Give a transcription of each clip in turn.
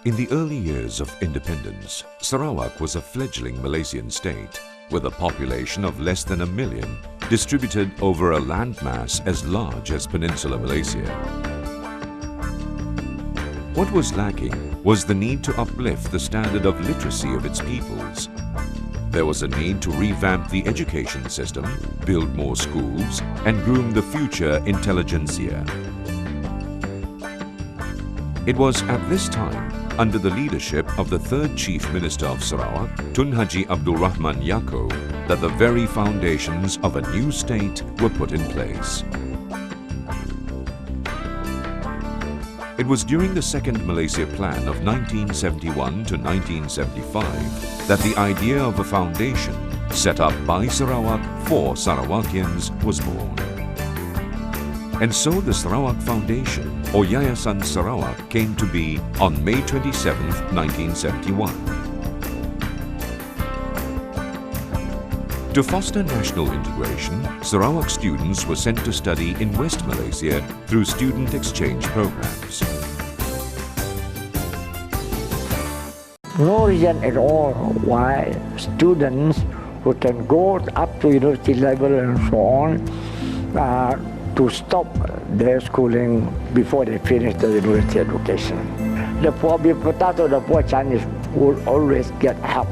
In the early years of independence, Sarawak was a fledgling Malaysian state with a population of less than 1 million, distributed over a landmass as large as Peninsular Malaysia. What was lacking was the need to uplift the standard of literacy of its peoples. There was a need to revamp the education system, build more schools, and groom the future intelligentsia. It was at this time, under the leadership of the third Chief Minister of Sarawak, Tun Haji Abdul Rahman Yaakob, that the very foundations of a new state were put in place. It was during the Second Malaysia Plan of 1971 to 1975 that the idea of a foundation set up by Sarawak for Sarawakians was born. And so the Sarawak Foundation, or Yayasan Sarawak, came to be on May 27, 1971. To foster national integration, Sarawak students were sent to study in West Malaysia through student exchange programs. No reason at all why students who can go up to university level and so on to stop their schooling before they finish the university education. The poor potato, the poor Chinese will always get help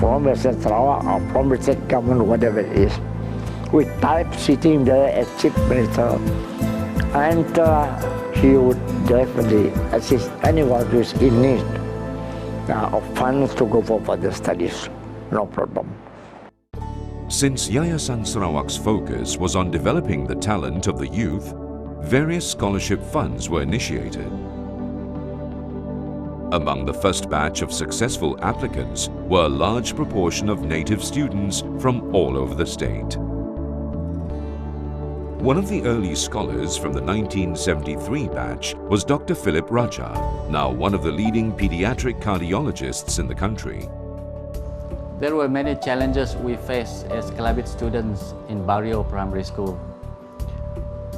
from the Sarawak or from the state government, whatever it is, with type sitting there as chief minister, and he would definitely assist anyone who is in need of funds to go for further studies, no problem. Since Yayasan Sarawak's focus was on developing the talent of the youth, various scholarship funds were initiated. Among the first batch of successful applicants were a large proportion of native students from all over the state. One of the early scholars from the 1973 batch was Dr. Philip Raja, now one of the leading pediatric cardiologists in the country. There were many challenges we faced as Kelabit students in Barrio Primary School.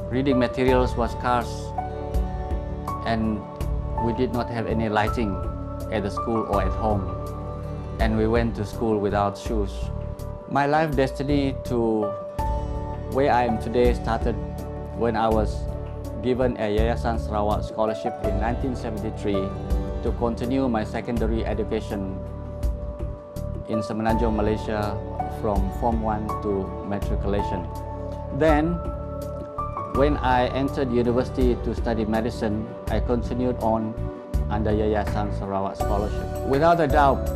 Reading materials was scarce, and we did not have any lighting at the school or at home. And we went to school without shoes. My life destiny to where I am today started when I was given a Yayasan Sarawak scholarship in 1973 to continue my secondary education in Semenanjung, Malaysia, from Form 1 to matriculation. Then, when I entered university to study medicine, I continued on under Yayasan Sarawak scholarship. Without a doubt,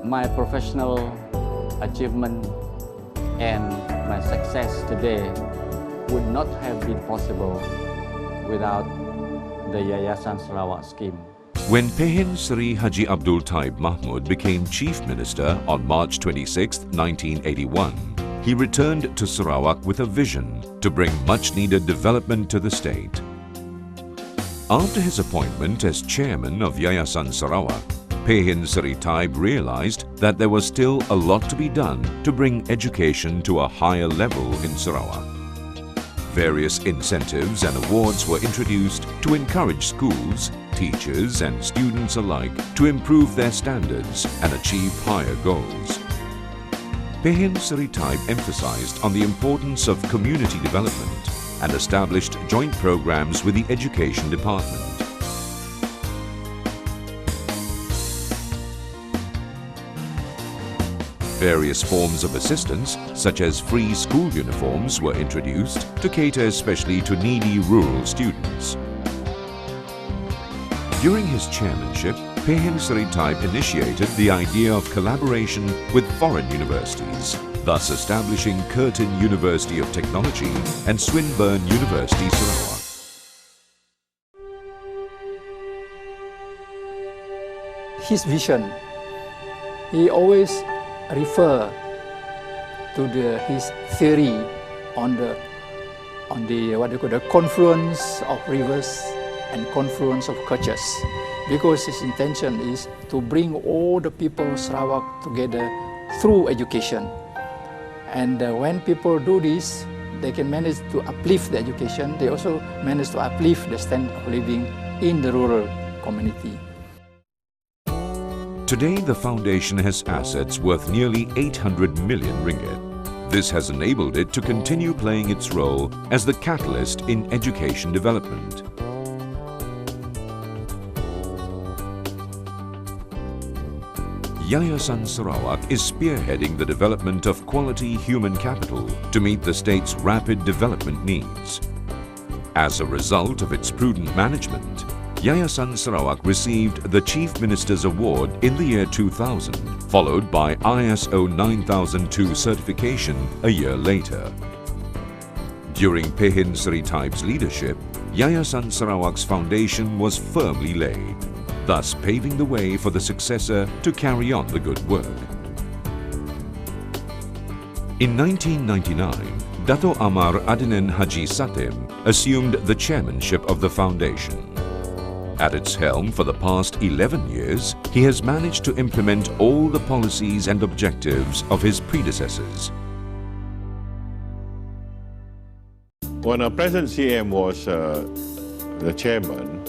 my professional achievement and my success today would not have been possible without the Yayasan Sarawak scheme. When Pehin Seri Haji Abdul Taib Mahmud became Chief Minister on March 26, 1981, he returned to Sarawak with a vision to bring much-needed development to the state. After his appointment as Chairman of Yayasan Sarawak, Pehin Seri Taib realized that there was still a lot to be done to bring education to a higher level in Sarawak. Various incentives and awards were introduced to encourage schools, teachers and students alike to improve their standards and achieve higher goals. Pehin Seri Taib emphasized on the importance of community development and established joint programs with the Education Department. Various forms of assistance, such as free school uniforms, were introduced to cater especially to needy rural students. During his chairmanship, Pehin Seri Taib initiated the idea of collaboration with foreign universities, thus establishing Curtin University of Technology and Swinburne University, Sarawak. His vision, he always refer to his theory on the what they call the confluence of rivers and confluence of cultures, because his intention is to bring all the people of Sarawak together through education. And when people do this, they can manage to uplift the education. They also manage to uplift the standard of living in the rural community. Today, the foundation has assets worth nearly 800 million ringgit. This has enabled it to continue playing its role as the catalyst in education development. Yayasan Sarawak is spearheading the development of quality human capital to meet the state's rapid development needs. As a result of its prudent management, Yayasan Sarawak received the Chief Minister's Award in the year 2000, followed by ISO 9002 certification a year later. During Pehin Sri Taib's leadership, Yayasan Sarawak's foundation was firmly laid, thus paving the way for the successor to carry on the good work. In 1999, Dato' Amar Adnan Haji Satim assumed the chairmanship of the foundation. At its helm for the past 11 years, he has managed to implement all the policies and objectives of his predecessors. When our present CM was the chairman,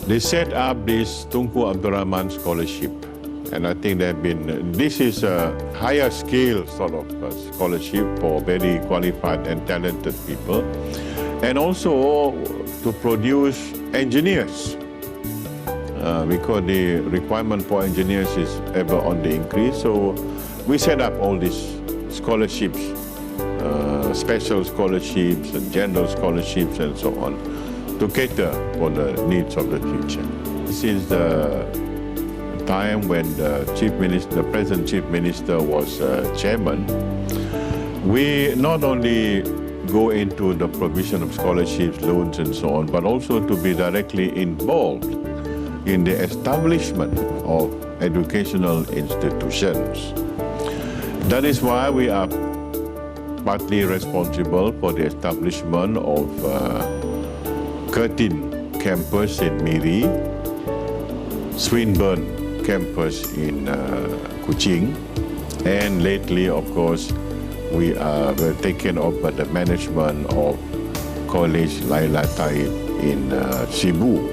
they set up this Tunku Abdul Rahman Scholarship. And I think this is a higher scale sort of scholarship for very qualified and talented people. And also to produce engineers, because the requirement for engineers is ever on the increase. So we set up all these scholarships, special scholarships and general scholarships and so on, to cater for the needs of the future. Since the time when the present Chief Minister was chairman, we not only go into the provision of scholarships, loans and so on, but also to be directly involved in the establishment of educational institutions. That is why we are partly responsible for the establishment of Curtin campus in Miri, Swinburne campus in Kuching, and lately, of course, we were taken over the management of College Laila Taib in Cebu.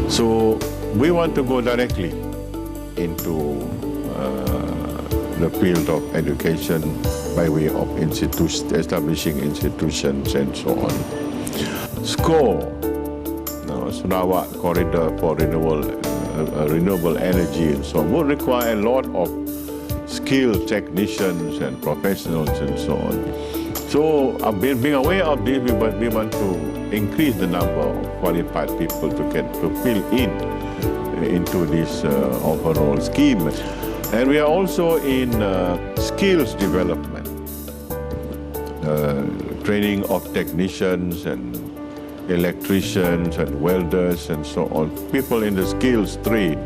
So we want to go directly into the field of education by way of establishing institutions and so on. SCORE, Sarawak Corridor for Renewable Energy and so on, will require a lot of skilled technicians and professionals and so on. So being aware of this, we want to increase the number of qualified people to fill into this overall scheme. And we are also in skills development, training of technicians and electricians and welders and so on, people in the skills trade.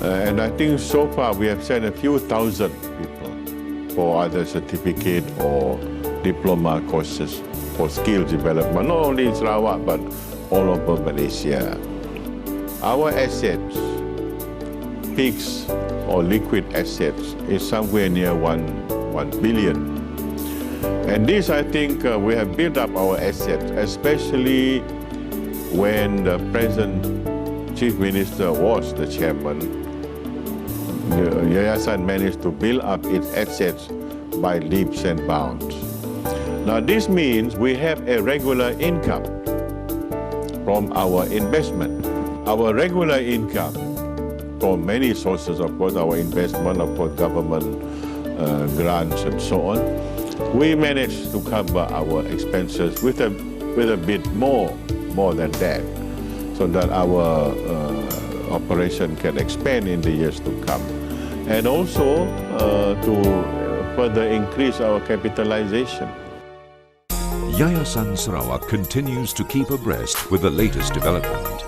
And I think so far we have sent a few thousand people for either certificate or diploma courses for skill development, not only in Sarawak but all over Malaysia. Our assets, fixed or liquid assets, is somewhere near 1 billion. And this, I think, we have built up our assets, especially when the present Chief Minister was the chairman. The Yayasan managed to build up its assets by leaps and bounds. Now this means we have a regular income from our investment. Our regular income from many sources, of course, our investment, of course, government grants and so on, we managed to cover our expenses with a bit more than that, so that our operation can expand in the years to come. And also to further increase our capitalization. Yayasan Sarawak continues to keep abreast with the latest development.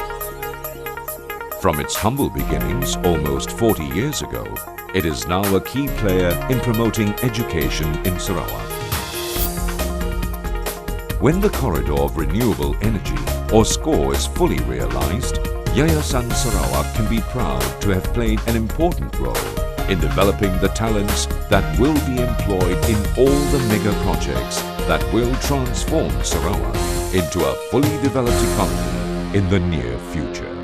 From its humble beginnings almost 40 years ago, it is now a key player in promoting education in Sarawak. When the corridor of renewable energy, or SCORE, is fully realized, Yayasan Sarawak can be proud to have played an important role in developing the talents that will be employed in all the mega projects that will transform Sarawak into a fully developed economy in the near future.